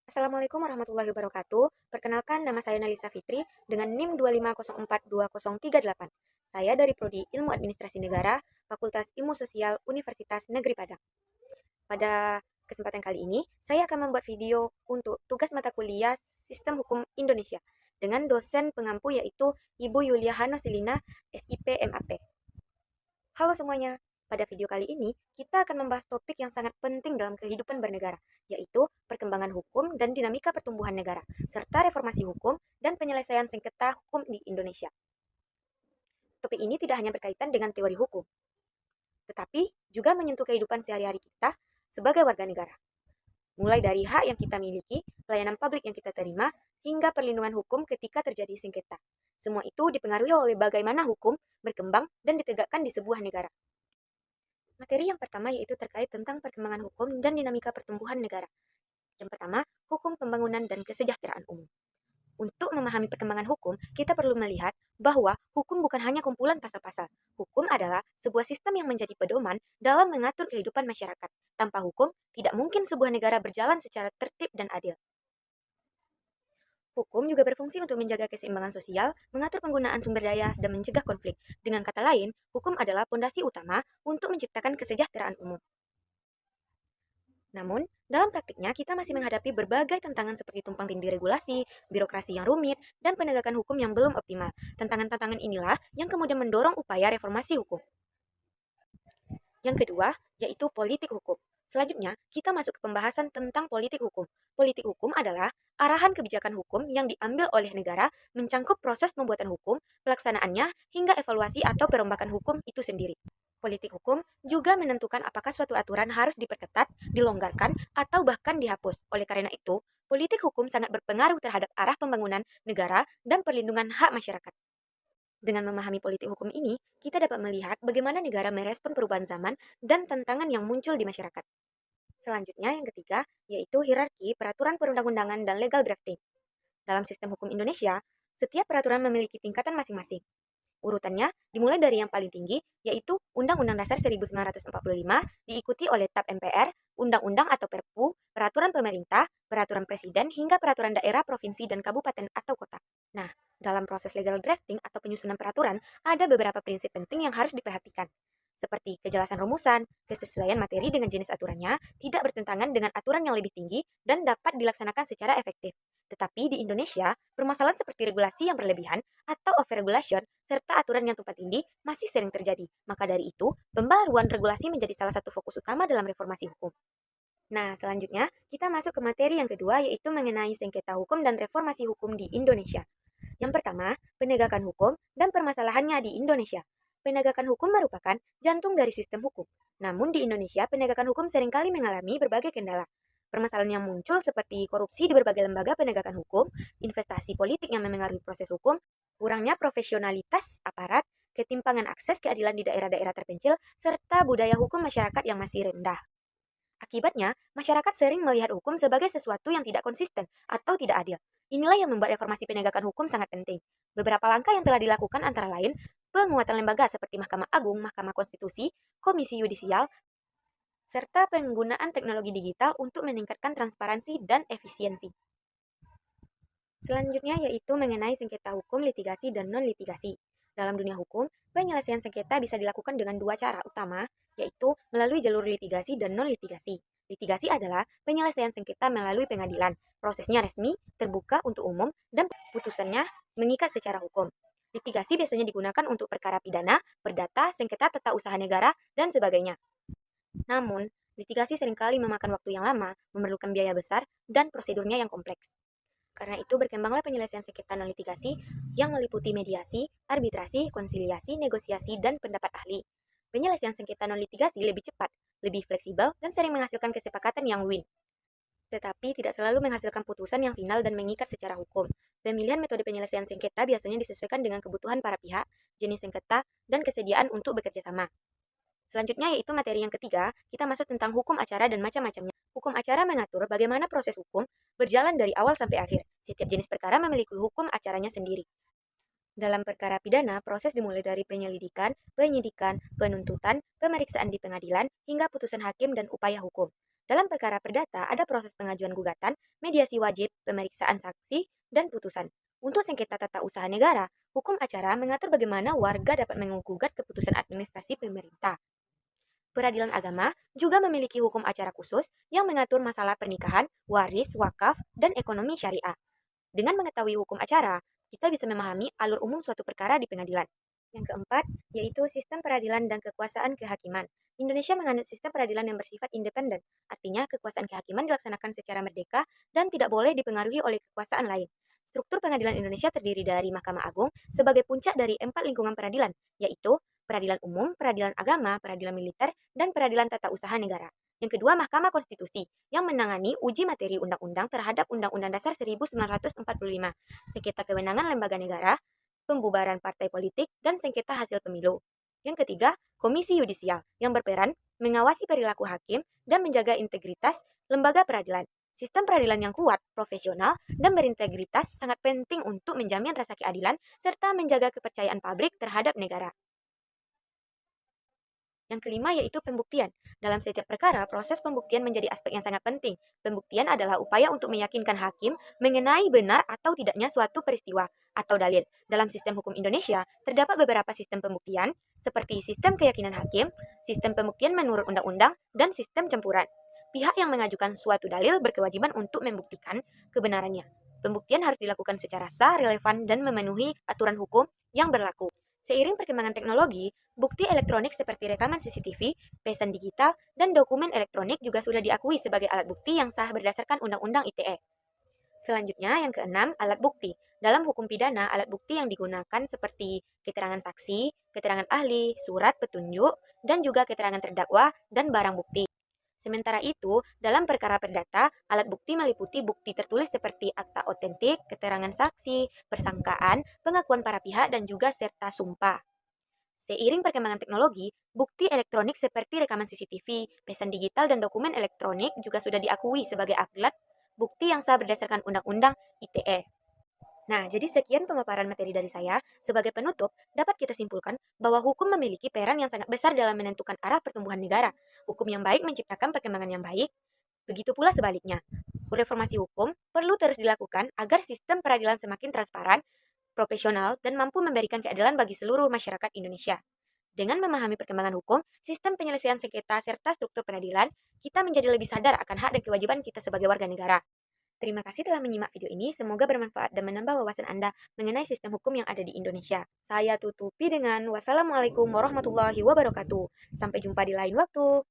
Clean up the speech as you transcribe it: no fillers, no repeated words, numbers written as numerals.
Assalamualaikum warahmatullahi wabarakatuh. Perkenalkan, nama saya Nalisa Fitri dengan NIM 250422038. Saya dari Prodi Ilmu Administrasi Negara, Fakultas Ilmu Sosial Universitas Negeri Padang. Pada kesempatan kali ini, saya akan membuat video untuk tugas mata kuliah Sistem Hukum Indonesia dengan dosen pengampu yaitu Ibu Yulia Hanosilina, SIP MAP. Halo semuanya, pada video kali ini kita akan membahas topik yang sangat penting dalam kehidupan bernegara, yaitu perkembangan hukum dan dinamika pertumbuhan negara, serta reformasi hukum dan penyelesaian sengketa hukum di Indonesia. Topik ini tidak hanya berkaitan dengan teori hukum, tetapi juga menyentuh kehidupan sehari-hari kita sebagai warga negara. Mulai dari hak yang kita miliki, pelayanan publik yang kita terima, hingga perlindungan hukum ketika terjadi sengketa. Semua itu dipengaruhi oleh bagaimana hukum berkembang dan ditegakkan di sebuah negara. Materi yang pertama yaitu terkait tentang perkembangan hukum dan dinamika pertumbuhan negara. Yang pertama, hukum pembangunan dan kesejahteraan umum. Untuk memahami perkembangan hukum, kita perlu melihat bahwa hukum bukan hanya kumpulan pasal-pasal. Hukum adalah sebuah sistem yang menjadi pedoman dalam mengatur kehidupan masyarakat. Tanpa hukum, tidak mungkin sebuah negara berjalan secara tertib dan adil. Hukum juga berfungsi untuk menjaga keseimbangan sosial, mengatur penggunaan sumber daya, dan mencegah konflik. Dengan kata lain, hukum adalah fondasi utama untuk menciptakan kesejahteraan umum. Namun, dalam praktiknya kita masih menghadapi berbagai tantangan seperti tumpang tindih regulasi, birokrasi yang rumit, dan penegakan hukum yang belum optimal. Tantangan-tantangan inilah yang kemudian mendorong upaya reformasi hukum. Yang kedua, yaitu politik hukum. Selanjutnya, kita masuk ke pembahasan tentang politik hukum. Politik hukum adalah arahan kebijakan hukum yang diambil oleh negara mencangkup proses pembuatan hukum, pelaksanaannya, hingga evaluasi atau perombakan hukum itu sendiri. Politik hukum juga menentukan apakah suatu aturan harus diperketat, dilonggarkan, atau bahkan dihapus. Oleh karena itu, politik hukum sangat berpengaruh terhadap arah pembangunan negara dan perlindungan hak masyarakat. Dengan memahami politik hukum ini, kita dapat melihat bagaimana negara merespon perubahan zaman dan tantangan yang muncul di masyarakat. Selanjutnya, yang ketiga, yaitu hierarki peraturan perundang-undangan dan legal drafting. Dalam sistem hukum Indonesia, setiap peraturan memiliki tingkatan masing-masing. Urutannya dimulai dari yang paling tinggi, yaitu Undang-Undang Dasar 1945, diikuti oleh TAP MPR, Undang-Undang atau Perpu, Peraturan Pemerintah, Peraturan Presiden, hingga Peraturan Daerah, Provinsi, dan Kabupaten atau Kota. Nah, dalam proses legal drafting atau penyusunan peraturan, ada beberapa prinsip penting yang harus diperhatikan, seperti kejelasan rumusan, kesesuaian materi dengan jenis aturannya, tidak bertentangan dengan aturan yang lebih tinggi, dan dapat dilaksanakan secara efektif. Tetapi di Indonesia, permasalahan seperti regulasi yang berlebihan atau overregulation serta aturan yang tumpang tindih masih sering terjadi. Maka dari itu, pembaruan regulasi menjadi salah satu fokus utama dalam reformasi hukum. Nah, selanjutnya kita masuk ke materi yang kedua yaitu mengenai sengketa hukum dan reformasi hukum di Indonesia. Yang pertama, penegakan hukum dan permasalahannya di Indonesia. Penegakan hukum merupakan jantung dari sistem hukum. Namun di Indonesia, penegakan hukum seringkali mengalami berbagai kendala. Permasalahan yang muncul seperti korupsi di berbagai lembaga penegakan hukum, investasi politik yang memengaruhi proses hukum, kurangnya profesionalitas aparat, ketimpangan akses keadilan di daerah-daerah terpencil, serta budaya hukum masyarakat yang masih rendah. Akibatnya, masyarakat sering melihat hukum sebagai sesuatu yang tidak konsisten atau tidak adil. Inilah yang membuat reformasi penegakan hukum sangat penting. Beberapa langkah yang telah dilakukan antara lain penguatan lembaga seperti Mahkamah Agung, Mahkamah Konstitusi, Komisi Yudisial, serta penggunaan teknologi digital untuk meningkatkan transparansi dan efisiensi. Selanjutnya yaitu mengenai sengketa hukum, litigasi, dan non-litigasi. Dalam dunia hukum, penyelesaian sengketa bisa dilakukan dengan dua cara utama, yaitu melalui jalur litigasi dan non-litigasi. Litigasi adalah penyelesaian sengketa melalui pengadilan. Prosesnya resmi, terbuka untuk umum, dan putusannya mengikat secara hukum. Litigasi biasanya digunakan untuk perkara pidana, perdata, sengketa tata usaha negara, dan sebagainya. Namun, litigasi seringkali memakan waktu yang lama, memerlukan biaya besar, dan prosedurnya yang kompleks. Karena itu berkembanglah penyelesaian sengketa non litigasi yang meliputi mediasi, arbitrasi, konsiliasi, negosiasi, dan pendapat ahli. Penyelesaian sengketa non litigasi lebih cepat, lebih fleksibel, dan sering menghasilkan kesepakatan yang win. Tetapi tidak selalu menghasilkan putusan yang final dan mengikat secara hukum. Pemilihan metode penyelesaian sengketa biasanya disesuaikan dengan kebutuhan para pihak, jenis sengketa, dan kesediaan untuk bekerja sama. Selanjutnya yaitu materi yang ketiga, kita masuk tentang hukum acara dan macam-macamnya. Hukum acara mengatur bagaimana proses hukum berjalan dari awal sampai akhir. Setiap jenis perkara memiliki hukum acaranya sendiri. Dalam perkara pidana, proses dimulai dari penyelidikan, penyidikan, penuntutan, pemeriksaan di pengadilan, hingga putusan hakim dan upaya hukum. Dalam perkara perdata, ada proses pengajuan gugatan, mediasi wajib, pemeriksaan saksi, dan putusan. Untuk sengketa tata usaha negara, hukum acara mengatur bagaimana warga dapat menggugat keputusan administrasi pemerintah. Peradilan agama juga memiliki hukum acara khusus yang mengatur masalah pernikahan, waris, wakaf, dan ekonomi syariah. Dengan mengetahui hukum acara, kita bisa memahami alur umum suatu perkara di pengadilan. Yang keempat, yaitu sistem peradilan dan kekuasaan kehakiman. Indonesia menganut sistem peradilan yang bersifat independen, artinya kekuasaan kehakiman dilaksanakan secara merdeka dan tidak boleh dipengaruhi oleh kekuasaan lain. Struktur pengadilan Indonesia terdiri dari Mahkamah Agung sebagai puncak dari 4 lingkungan peradilan, yaitu peradilan umum, peradilan agama, peradilan militer, dan peradilan tata usaha negara. Yang kedua, Mahkamah Konstitusi yang menangani uji materi undang-undang terhadap Undang-Undang Dasar 1945, sengketa kewenangan lembaga negara, pembubaran partai politik, dan sengketa hasil pemilu. Yang ketiga, Komisi Yudisial yang berperan mengawasi perilaku hakim dan menjaga integritas lembaga peradilan. Sistem peradilan yang kuat, profesional, dan berintegritas sangat penting untuk menjamin rasa keadilan serta menjaga kepercayaan publik terhadap negara. Yang kelima yaitu pembuktian. Dalam setiap perkara, proses pembuktian menjadi aspek yang sangat penting. Pembuktian adalah upaya untuk meyakinkan hakim mengenai benar atau tidaknya suatu peristiwa atau dalil. Dalam sistem hukum Indonesia, terdapat beberapa sistem pembuktian, seperti sistem keyakinan hakim, sistem pembuktian menurut undang-undang, dan sistem campuran. Pihak yang mengajukan suatu dalil berkewajiban untuk membuktikan kebenarannya. Pembuktian harus dilakukan secara sah, relevan, dan memenuhi aturan hukum yang berlaku. Seiring perkembangan teknologi, bukti elektronik seperti rekaman CCTV, pesan digital, dan dokumen elektronik juga sudah diakui sebagai alat bukti yang sah berdasarkan Undang-Undang ITE. Selanjutnya, yang keenam, alat bukti. Dalam hukum pidana, alat bukti yang digunakan seperti keterangan saksi, keterangan ahli, surat petunjuk, dan juga keterangan terdakwa dan barang bukti. Sementara itu, dalam perkara perdata, alat bukti meliputi bukti tertulis seperti akta otentik, keterangan saksi, persangkaan, pengakuan para pihak, dan juga serta sumpah. Seiring perkembangan teknologi, bukti elektronik seperti rekaman CCTV, pesan digital, dan dokumen elektronik juga sudah diakui sebagai alat bukti yang sah berdasarkan Undang-Undang ITE. Nah, jadi sekian pemaparan materi dari saya. Sebagai penutup, dapat kita simpulkan bahwa hukum memiliki peran yang sangat besar dalam menentukan arah pertumbuhan negara. Hukum yang baik menciptakan perkembangan yang baik, begitu pula sebaliknya. Reformasi hukum perlu terus dilakukan agar sistem peradilan semakin transparan, profesional, dan mampu memberikan keadilan bagi seluruh masyarakat Indonesia. Dengan memahami perkembangan hukum, sistem penyelesaian sengketa, serta struktur peradilan, kita menjadi lebih sadar akan hak dan kewajiban kita sebagai warga negara. Terima kasih telah menyimak video ini. Semoga bermanfaat dan menambah wawasan Anda mengenai sistem hukum yang ada di Indonesia. Saya tutupi dengan wassalamualaikum warahmatullahi wabarakatuh. Sampai jumpa di lain waktu.